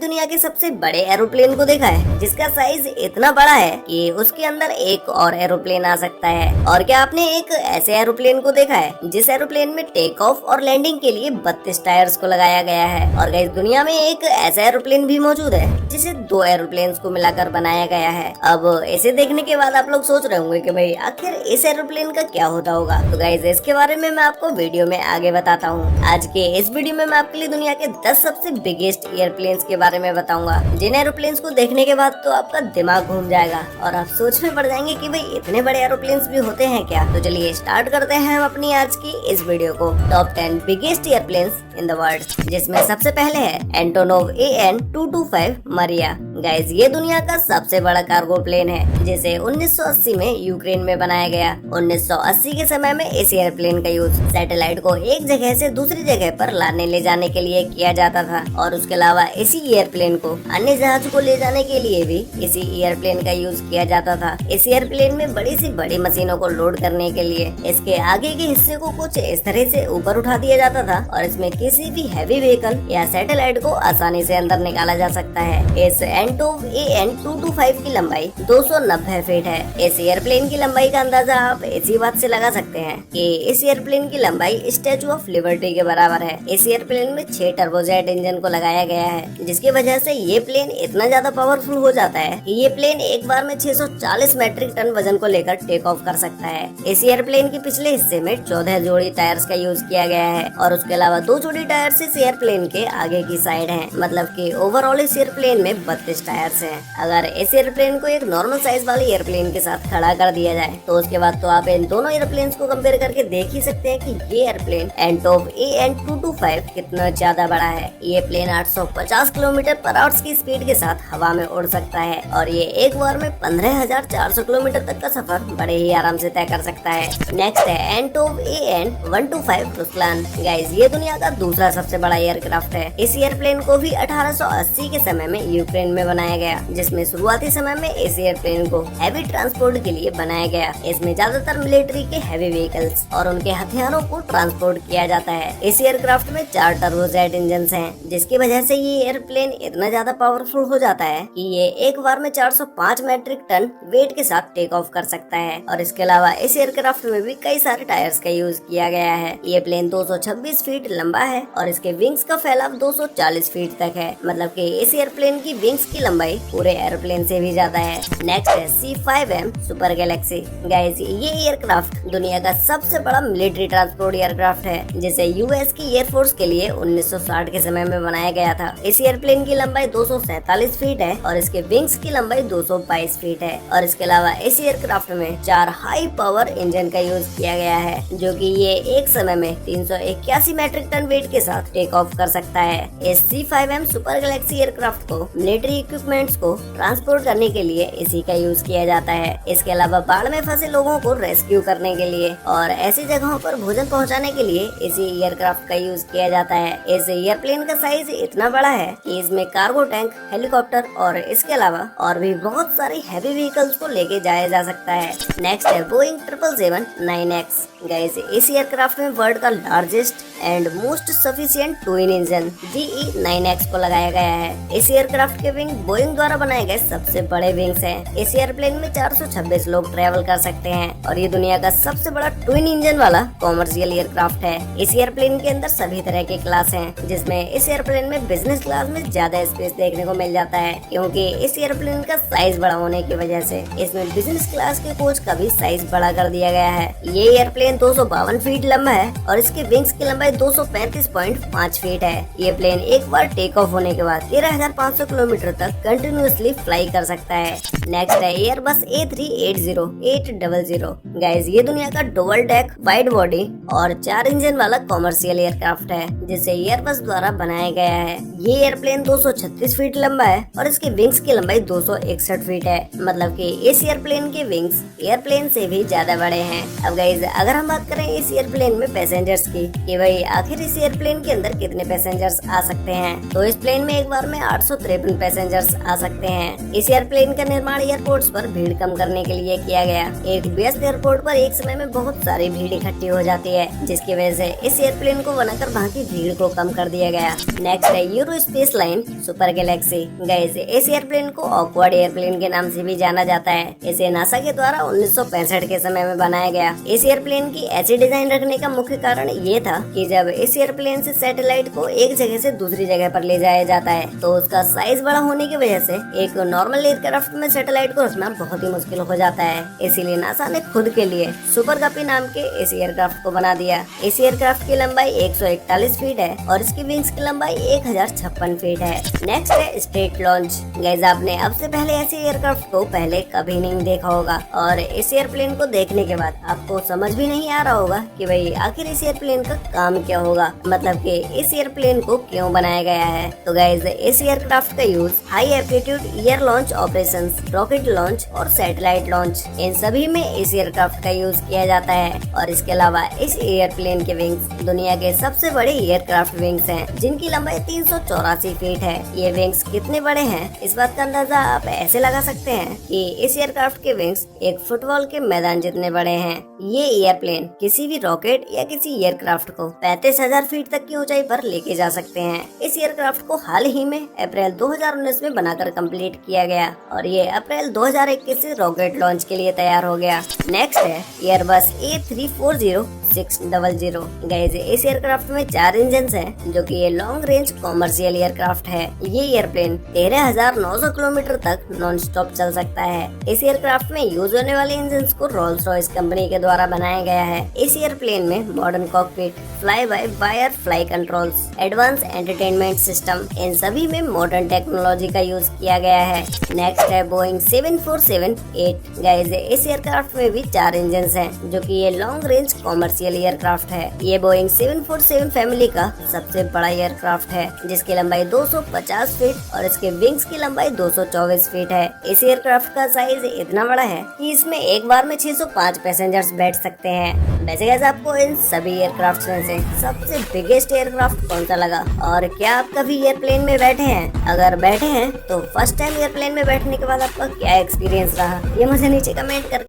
दुनिया के सबसे बड़े एरोप्लेन को देखा है जिसका साइज इतना बड़ा है कि उसके अंदर एक और एरोप्लेन आ सकता है? और क्या आपने एक ऐसे एरोप्लेन को देखा है जिस एरोप्लेन में टेक ऑफ और लैंडिंग के लिए 32 टायर्स को लगाया गया है? और गाइस दुनिया में एक ऐसा एरोप्लेन भी मौजूद है जिसे 2 एरोप्लेन को मिलाकर बनाया गया है। अब इसे देखने के बाद आप लोग सोच रहे होंगे कि भाई आखिर इस एरोप्लेन का क्या होता होगा। तो गाइस इसके बारे में मैं आपको वीडियो में आगे बताता हूँ। आज के इस वीडियो में मैं आपके लिए दुनिया के 10 सबसे बिगेस्ट एयरप्लेन्स के बारे में बताऊंगा, जिन एरोप्लेन्स को देखने के बाद तो आपका दिमाग घूम जाएगा और आप सोच में पड़ जाएंगे कि भाई इतने बड़े एरोप्लेन्स भी होते हैं क्या। तो चलिए स्टार्ट करते हैं हम अपनी आज की इस वीडियो को। Top 10 biggest airplanes in the world, जिसमें सबसे पहले है एंटोनोव AN-225 मरिया। गाइस ये दुनिया का सबसे बड़ा कार्गो प्लेन है जिसे 1980 में यूक्रेन में बनाया गया। 1980 के समय में इस एयरप्लेन का यूज सैटेलाइट को एक जगह से दूसरी जगह पर लाने ले जाने के लिए किया जाता था, और उसके अलावा इसी एयरप्लेन को अन्य जहाज को ले जाने के लिए भी इसी एयरप्लेन का यूज किया जाता था। इस एयरप्लेन में बड़ी सी बड़ी मशीनों को लोड करने के लिए इसके आगे के हिस्से को कुछ इस तरह से ऊपर उठा दिया जाता था, और इसमें किसी भी हैवी व्हीकल या सैटेलाइट को आसानी से अंदर निकाला जा सकता है। इस एंटोव AN-225 की लंबाई 290 फीट है। इस एयरप्लेन की लंबाई का अंदाजा आप इसी बात से लगा सकते हैं कि इस एयरप्लेन की लंबाई स्टैचू ऑफ लिबर्टी के बराबर है। इस एयरप्लेन में 6 टर्बोजेट इंजन को लगाया गया है, जिसकी वजह से ये प्लेन इतना ज्यादा पावरफुल हो जाता है कि ये प्लेन एक बार में 640 मैट्रिक टन वजन को लेकर टेक ऑफ कर सकता है। इस एयरप्लेन के पिछले हिस्से में 14 जोड़ी टायर्स का यूज किया गया है, और उसके अलावा 2 जोड़ी टायर्स इस एयरप्लेन के आगे की साइड हैं। मतलब कि ओवरऑल इस एयरप्लेन में 32 टायर्स हैं। अगर इस एयरप्लेन को एक नॉर्मल साइज वाले एयरप्लेन के साथ खड़ा कर दिया जाए तो उसके बाद तो आप इन दोनों एयरप्लेन को कंपेयर करके देख ही सकते हैं कि ये एयरप्लेन एंटोव AN-225 कितना ज्यादा बड़ा है। ये प्लेन 850 किलोमीटर पर आवर की स्पीड के साथ हवा में उड़ सकता है, और ये एक बार में 15,400 किलोमीटर तक का सफर बड़े ही आराम से तय कर सकता है। नेक्स्ट है एंटोव AN-125 रुस्लान। गाइस ये दुनिया का दूसरा सबसे बड़ा एयरक्राफ्ट है। इस एयरप्लेन को भी 1880 के समय में यूक्रेन में बनाया गया, जिसमें शुरुआती समय में इस एयरप्लेन को हैवी ट्रांसपोर्ट के लिए बनाया गया। इसमें ज्यादातर मिलिट्री के हैवी व्हीकल्स और उनके हथियारों को ट्रांसपोर्ट किया जाता है। इस एयरक्राफ्ट में 4 टर्बोजेट इंजन हैं, जिसकी वजह से ये एयरप्लेन इतना ज्यादा पावरफुल हो जाता है कि ये एक बार में 405 मैट्रिक टन वेट के साथ टेक ऑफ कर सकता है। और इसके अलावा इस एयरक्राफ्ट में भी कई सारे टायर्स का यूज किया गया है। ये प्लेन 226 फीट लंबा है, और इसके विंग्स का फैलाव 240 फीट तक है। मतलब कि इस एयरप्लेन की विंग्स की लंबाई पूरे एयरप्लेन से भी ज्यादा है। नेक्स्ट है C5M सुपर गैलेक्सी। गाइस ये एयरक्राफ्ट दुनिया का सबसे बड़ा मिलिट्री ट्रांसपोर्ट एयरक्राफ्ट है, जिसे यूएस की एयरफोर्स के लिए 1960 के समय में बनाया गया था। इस एयरप्लेन की लंबाई 247 फीट है, और इसके विंग्स की लंबाई 222 फीट है। और इसके अलावा इस एयरक्राफ्ट में 4 हाई पावर इंजन का यूज किया गया है, जो कि ये एक समय में 381 मैट्रिक टन वेट के साथ टेक ऑफ कर सकता है। इस C5M सुपर गैलेक्सी एयरक्राफ्ट को मिलिट्री इक्विपमेंट्स को ट्रांसपोर्ट करने के लिए इसी का यूज किया जाता है। इसके अलावा बाढ़ में फंसे लोगों को रेस्क्यू करने के लिए और ऐसी जगहों पर भोजन पहुंचाने के लिए इसी एयरक्राफ्ट का यूज किया जाता है। इस एयरप्लेन का साइज इतना बड़ा है कि इसमें कार्गो टैंक, हेलीकॉप्टर और इसके अलावा और भी बहुत सारी हैवी व्हीकल्स को लेके जाया जा सकता है। नेक्स्ट है बोइंग 777-9X। गाइस इस एयरक्राफ्ट में वर्ल्ड का largest and most sufficient twin engine GE9X को लगाया गया है। इस एयरक्राफ्ट के विंग बोइंग द्वारा बनाए गए सबसे बड़े विंग्स हैं। इस एयरप्लेन में 426 लोग ट्रेवल कर सकते हैं, और ये दुनिया का सबसे बड़ा ट्विन इंजन वाला कॉमर्शियल एयरक्राफ्ट है। इस एयरप्लेन के अंदर सभी तरह के क्लास हैं, जिसमें इस एयरप्लेन में बिजनेस क्लास में ज्यादा स्पेस देखने को मिल जाता है, क्योंकि इस एयरप्लेन का साइज बड़ा होने की वजह से इसमें बिजनेस क्लास के कोच का भी साइज बड़ा कर दिया गया है। ये एयरप्लेन 252 फीट लंबा है, और इसके विंग्स की लंबाई 235.5 फीट है। ये प्लेन एक बार टेक ऑफ होने के बाद 13,500 किलोमीटर तक कंटिन्यूअसली फ्लाई कर सकता है। नेक्स्ट है एयरबस A380-800। गाइस ये दुनिया का डबल डेक वाइड बॉडी और 4 इंजन वाला कॉमर्शियल एयरक्राफ्ट है, जिसे एयरबस द्वारा बनाया गया है। ये एयरप्लेन 236 फीट लंबा है, और इसके विंग्स की लंबाई 261 फीट है। मतलब कि इस एयरप्लेन के विंग्स एयरप्लेन से भी ज्यादा बड़े हैं। अब गाइस अगर हम बात करें इस एयरप्लेन में पैसेंजर्स की कि भाई आखिर इस एयरप्लेन के अंदर कितने पैसेंजर्स आ सकते हैं, तो इस प्लेन में एक बार में 853 पैसेंजर्स आ सकते हैं। इस एयरप्लेन का निर्माण एयरपोर्ट्स पर भीड़ कम करने के लिए किया गया। एक व्यस्त एयरपोर्ट पर एक समय में बहुत सारी भीड़ इकट्ठी हो जाती है, जिसकी वजह से इस एयरप्लेन को बनाकर वहाँ की भीड़ को कम कर दिया गया। नेक्स्ट है euro space line super Galaxy. Guys, इस एयरप्लेन को ऑकवर्ड एयरप्लेन के नाम से भी जाना जाता है। इसे नासा के द्वारा 1965 के समय में बनाया गया। इस एयरप्लेन की ऐसी डिजाइन रखने का मुख्य कारण ये था कि जब इस एयरप्लेन से सैटेलाइट को एक जगह से दूसरी जगह पर ले जाया जाता है तो उसका साइज बड़ा होने की वजह से एक नॉर्मल एयरक्राफ्ट में सैटेलाइट को रखना बहुत ही मुश्किल हो जाता है। इसीलिए नासा ने खुद के लिए सुपर गपी नाम के इस एयरक्राफ्ट को बना दिया। इस एयरक्राफ्ट की लंबाई 141 फीट है और इसकी विंग्स की लंबाई 1056 फीट है। नेक्स्ट है स्ट्रेट लॉन्च। गाइस, आपने अब से पहले ऐसे एयरक्राफ्ट को पहले कभी नहीं देखा होगा और इस एयरप्लेन को देखने के बाद आपको समझ भी नहीं आ रहा होगा कि भाई आखिर इस एयरप्लेन का काम क्या होगा, मतलब कि इस एयरप्लेन को क्यों बनाया गया है। तो गाइस, इस एयरक्राफ्ट का use high aptitude air launch operations, rocket launch और सैटेलाइट लॉन्च, इन सभी में इस एयरक्राफ्ट का यूज किया जाता है। और इसके अलावा इस एयरप्लेन के विंग्स दुनिया के सबसे बड़े एयरक्राफ्ट विंग्स हैं, जिनकी लंबाई 384 फीट है। ये विंग्स कितने बड़े हैं, इस बात का अंदाजा आप ऐसे लगा सकते हैं कि इस एयरक्राफ्ट के विंग्स एक फुटबॉल के मैदान जितने बड़े हैं। ये एयरप्लेन किसी भी रॉकेट या किसी एयरक्राफ्ट को 35,000 फीट तक की ऊंचाई पर लेके जा सकते हैं। इस एयरक्राफ्ट को हाल ही में अप्रैल 2019 में बनाकर कंप्लीट किया गया और ये अप्रैल 2021 से रॉकेट लॉन्च के लिए तैयार हो गया। नेक्स्ट है एयरबस A340-600। गाइस, इस एयरक्राफ्ट में 4 इंजन हैं, जो कि ये लॉन्ग रेंज कॉमर्शियल एयरक्राफ्ट है। ये एयरप्लेन 13,900 किलोमीटर तक नॉन स्टॉप चल सकता है। इस एयरक्राफ्ट में यूज होने वाले इंजन को रोल्स रॉयस कंपनी के द्वारा बनाया गया है। इस एयरप्लेन में modern cockpit, fly by wire fly controls, advance entertainment system, इन सभी में मॉडर्न टेक्नोलॉजी का यूज किया गया है। नेक्स्ट है बोइंग 747-8। गाइस, इस एयरक्राफ्ट में भी 4 इंजन हैं, जो कि ये लॉन्ग रेंज कॉमर्शियल एयरक्राफ्ट है। ये बोइंग 747 फैमिली का सबसे बड़ा एयरक्राफ्ट है, जिसकी लंबाई 250 फीट और इसके विंग्स की लंबाई 224 फीट है। इस एयरक्राफ्ट का साइज इतना बड़ा है कि इसमें एक बार में 605 पैसेंजर्स बैठ सकते हैं। वैसे गाइस, आपको इन सभी एयरक्राफ्ट में से सबसे बिगेस्ट एयरक्राफ्ट कौन सा लगा और क्या आप कभी एयरप्लेन में बैठे हैं? अगर बैठे हैं तो फर्स्ट टाइम एयरप्लेन में बैठने के बाद आपका क्या एक्सपीरियंस रहा, ये मुझे नीचे कमेंट कर